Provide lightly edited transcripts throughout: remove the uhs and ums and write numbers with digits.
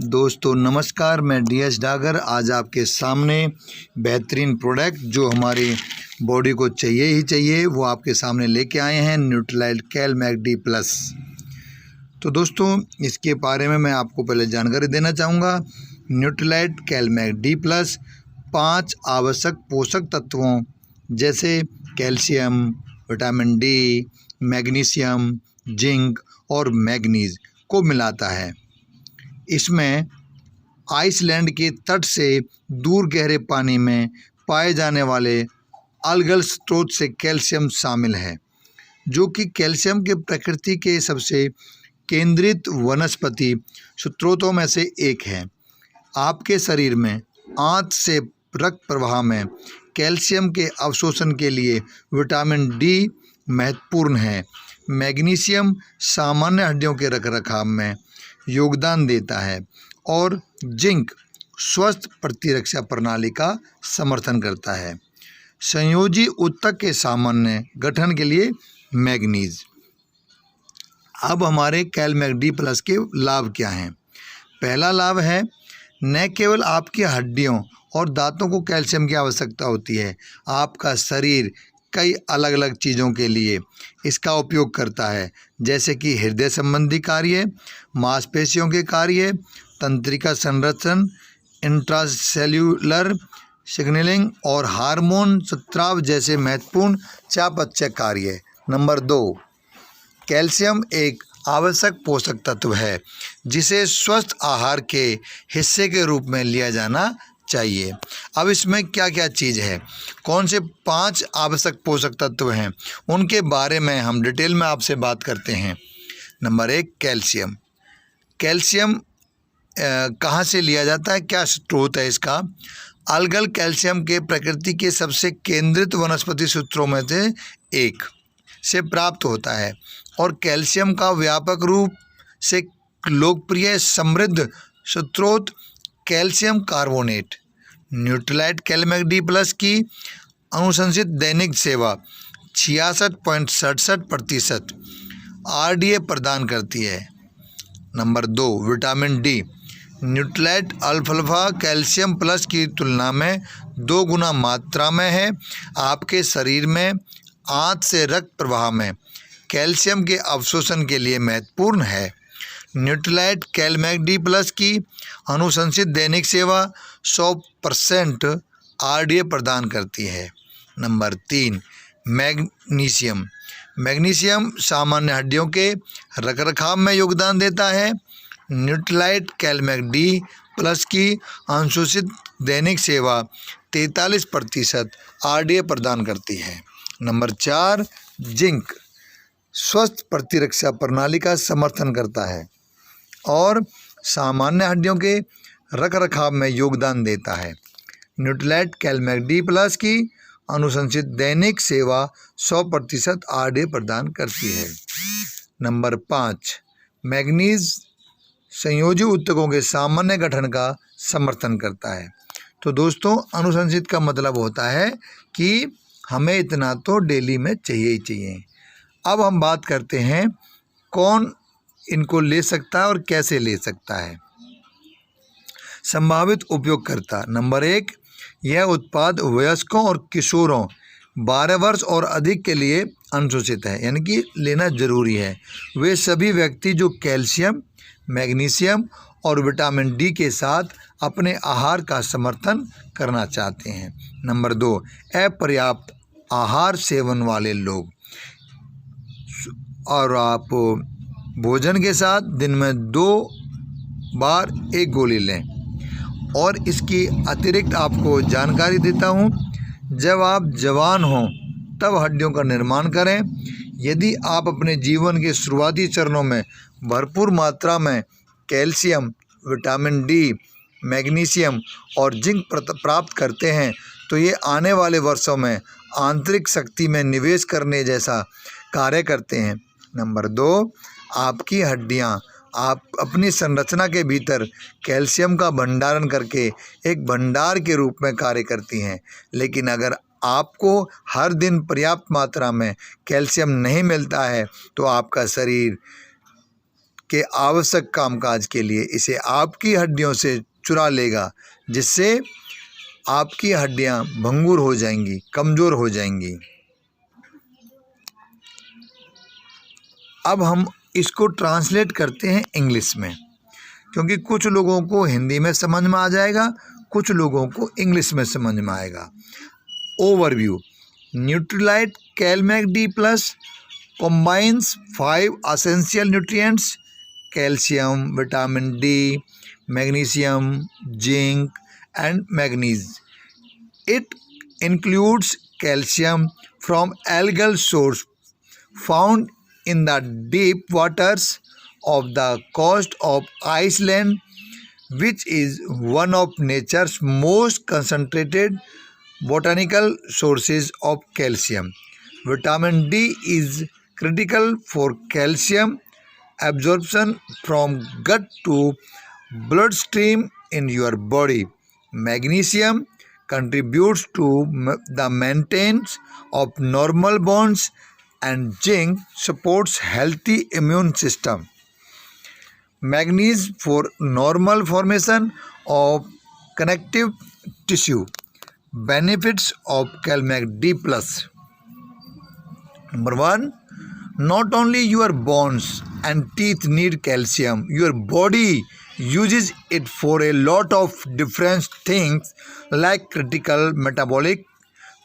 दोस्तों नमस्कार, मैं DS डागर आज आपके सामने बेहतरीन प्रोडक्ट जो हमारी बॉडी को चाहिए ही चाहिए वो आपके सामने लेके आए हैं, न्यूट्रीलाइट कैल मैगडी प्लस। तो दोस्तों इसके बारे में मैं आपको पहले जानकारी देना चाहूँगा। न्यूट्रीलाइट कैल मैगडी प्लस 5 आवश्यक पोषक तत्वों जैसे calcium, vitamin D, magnesium, zinc और मैग्नीज को मिलाता है। इसमें आइसलैंड के तट से दूर गहरे पानी में पाए जाने वाले अलगल स्रोत से कैल्शियम शामिल है, जो कि कैल्शियम के प्रकृति के सबसे केंद्रित वनस्पति स्रोतों में से एक है। आपके शरीर में आंत से रक्त प्रवाह में कैल्शियम के अवशोषण के लिए विटामिन डी महत्वपूर्ण है। मैग्नीशियम सामान्य हड्डियों के रखरखाव में योगदान देता है और जिंक स्वस्थ प्रतिरक्षा प्रणाली का समर्थन करता है। संयोजी ऊतक के सामान्य गठन के लिए मैग्नीज। अब हमारे कैल मैगडी प्लस के लाभ क्या हैं? पहला लाभ है, न केवल आपकी हड्डियों और दांतों को कैल्शियम की आवश्यकता होती है, आपका शरीर कई अलग अलग चीज़ों के लिए इसका उपयोग करता है, जैसे कि हृदय संबंधी कार्य, मांसपेशियों के कार्य, तंत्रिका संरक्षण, इंट्रासेल्युलर सिग्नलिंग और हार्मोन स्राव जैसे महत्वपूर्ण चयापचय कार्य। नंबर 2, कैल्शियम एक आवश्यक पोषक तत्व है जिसे स्वस्थ आहार के हिस्से के रूप में लिया जाना चाहिए। अब इसमें क्या क्या चीज़ है, कौन से 5 आवश्यक पोषक तत्व हैं, उनके बारे में हम डिटेल में आपसे बात करते हैं। Number 1, calcium. कैल्शियम कहाँ से लिया जाता है, क्या स्रोत है इसका? अलगल कैल्शियम के प्रकृति के सबसे केंद्रित वनस्पति सूत्रों में से एक से प्राप्त होता है और कैल्शियम का व्यापक रूप से लोकप्रिय समृद्ध स्रोत कैल्शियम कार्बोनेट। न्यूट्रीलाइट कैल मैगडी प्लस की अनुशंसित दैनिक सेवा 66.67% RDA प्रदान करती है। Number 2, vitamin D. Nutrilite alpha calcium plus की तुलना में 2 गुना मात्रा में है। आपके शरीर में आंत से रक्त प्रवाह में कैल्शियम के अवशोषण के लिए महत्वपूर्ण है। न्यूट्रीलाइट कैल मैगडी प्लस की अनुशंसित दैनिक सेवा 100% RDA प्रदान करती है। Number 3, magnesium. मैग्नीशियम सामान्य हड्डियों के रखरखाव में योगदान देता है। न्यूट्रीलाइट कैल मैगडी प्लस की अनुशंसित दैनिक सेवा 43% RDA प्रदान करती है। नंबर 4, जिंक स्वस्थ प्रतिरक्षा प्रणाली का समर्थन करता है और सामान्य हड्डियों के रखरखाव में योगदान देता है। न्यूट्रीलाइट कैल मैगडी प्लस की अनुशंसित दैनिक सेवा 100% RDA प्रदान करती है। नंबर 5, मैग्नीज संयोजी ऊतकों के सामान्य गठन का समर्थन करता है। तो दोस्तों अनुशंसित का मतलब होता है कि हमें इतना तो डेली में चाहिए ही चाहिए। अब हम बात करते हैं कौन इनको ले सकता है और कैसे ले सकता है। संभावित उपयोगकर्ता। नंबर 1, यह उत्पाद वयस्कों और किशोरों 12 वर्ष और अधिक के लिए अनुशंसित है, यानी कि लेना जरूरी है। वे सभी व्यक्ति जो कैल्शियम, मैग्नीशियम और विटामिन डी के साथ अपने आहार का समर्थन करना चाहते हैं। नंबर 2, अपर्याप्त आहार सेवन वाले लोग और आप भोजन के साथ दिन में 2 बार 1 गोली लें। और इसकी अतिरिक्त आपको जानकारी देता हूँ, जब आप जवान हों तब हड्डियों का निर्माण करें। यदि आप अपने जीवन के शुरुआती चरणों में भरपूर मात्रा में कैल्शियम, विटामिन डी, मैग्नीशियम और जिंक प्राप्त करते हैं तो ये आने वाले वर्षों में आंतरिक शक्ति में निवेश करने जैसा कार्य करते हैं। नंबर 2, आपकी हड्डियां आप अपनी संरचना के भीतर कैल्शियम का भंडारण करके एक भंडार के रूप में कार्य करती हैं। लेकिन अगर आपको हर दिन पर्याप्त मात्रा में कैल्शियम नहीं मिलता है तो आपका शरीर के आवश्यक कामकाज के लिए इसे आपकी हड्डियों से चुरा लेगा, जिससे आपकी हड्डियां भंगुर हो जाएंगी, कमज़ोर हो जाएंगी। अब हम इसको ट्रांसलेट करते हैं इंग्लिश में, क्योंकि कुछ लोगों को हिंदी में समझ में आ जाएगा, कुछ लोगों को इंग्लिश में समझ में आएगा। Overview. Nutrilite Cal Mag D plus combines 5 essential nutrients: calcium, vitamin D, magnesium, zinc, and manganese. It includes calcium from algal source found in the deep waters of the coast of Iceland, which is one of nature's most concentrated botanical sources of calcium. Vitamin D is critical for calcium absorption from gut to bloodstream in your body. Magnesium contributes to the maintenance of normal bones, and zinc supports healthy immune system. Manganese for normal formation of connective tissue. Benefits of Calmac D+. Number 1, not only your bones and teeth need calcium, your body uses it for a lot of different things like critical metabolic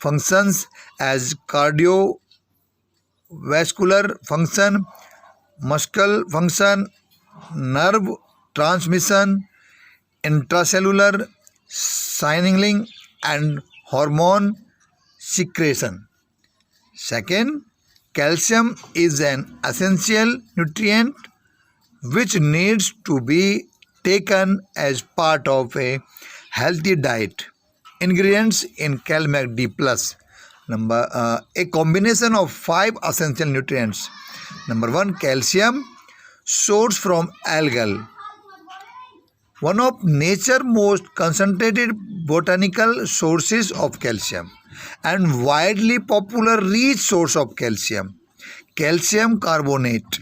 functions as cardiovascular function, muscle function, nerve transmission, intracellular signaling, and hormone secretion. Second, calcium is an essential nutrient which needs to be taken as part of a healthy diet. Ingredients in Calmac D+. A combination of 5 essential nutrients. Number 1, calcium, sourced from algal, one of nature's most concentrated botanical sources of calcium and widely popular rich source of calcium. Calcium carbonate.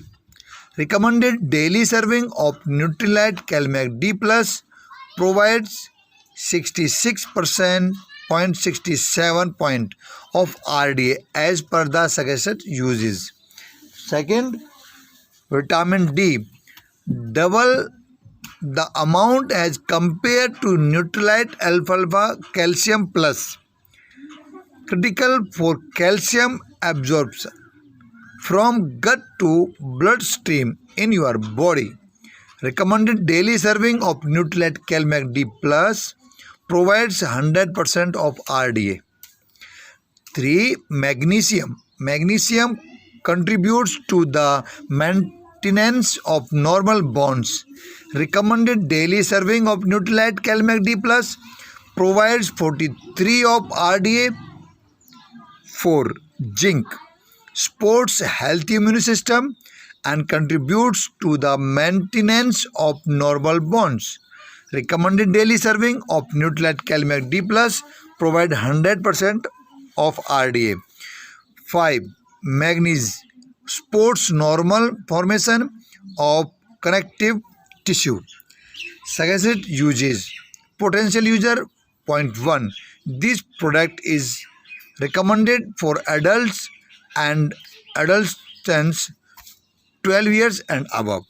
Recommended daily serving of Nutrilite Calmac D+ provides 66.67 point of RDA as per the suggested uses. Second, vitamin D. Double the amount as compared to Nutrilite Alfalfa Calcium Plus. Critical for calcium absorption from gut to bloodstream in your body. Recommended daily serving of Nutrilite Calmac D+ provides 100% of RDA. 3. Magnesium. Magnesium contributes to the maintenance of normal bones. Recommended daily serving of Nutrilite Calmac D+ provides 43 of RDA. 4. Zinc. Supports healthy immune system and contributes to the maintenance of normal bones. Recommended daily serving of Nutrilite Calmac D+ provide 100% of RDA. 5. Manganese. Supports normal formation of connective tissue. Suggested uses. Potential user. 1. This product is recommended for adults and adolescents 12 years and above.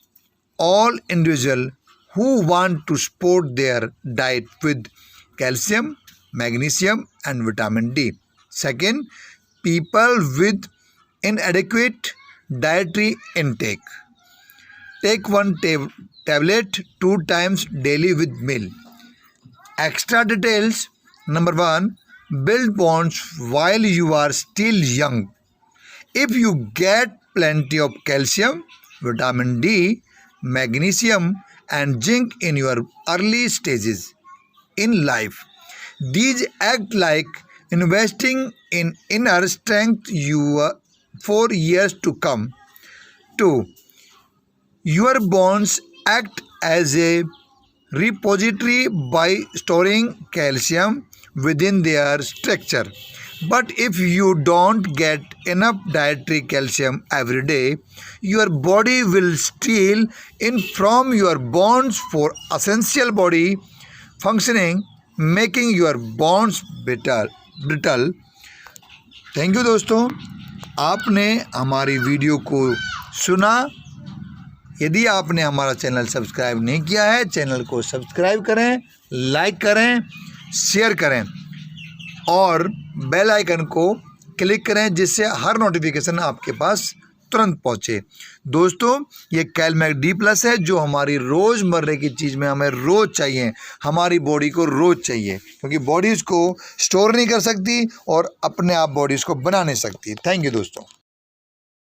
All individuals who want to support their diet with calcium, magnesium, and vitamin D. Second, people with inadequate dietary intake. Take one tablet 2 times daily with meal. Extra details. Number 1, build bonds while you are still young. If you get plenty of calcium, vitamin D, magnesium, and zinc in your early stages in life, these act like investing in inner strength for years to come. 2. Your bones act as a repository by storing calcium within their structure. But if you don't get enough dietary calcium every day, your body will steal in from your bones for essential body functioning, making your bones brittle. Thank you दोस्तों, आपने हमारी video को सुना। यदि आपने हमारा channel subscribe नहीं किया है, चैनल को सब्सक्राइब करें, लाइक करें, शेयर करें और बेल आइकन को क्लिक करें, जिससे हर नोटिफिकेशन आपके पास तुरंत पहुंचे। दोस्तों, ये कैलमैक डी प्लस है जो हमारी रोज़मर्रे की चीज़ में हमें रोज़ चाहिए, हमारी बॉडी को रोज़ चाहिए, क्योंकि बॉडी इसको स्टोर नहीं कर सकती और अपने आप बॉडी इसको बना नहीं सकती। थैंक यू दोस्तों।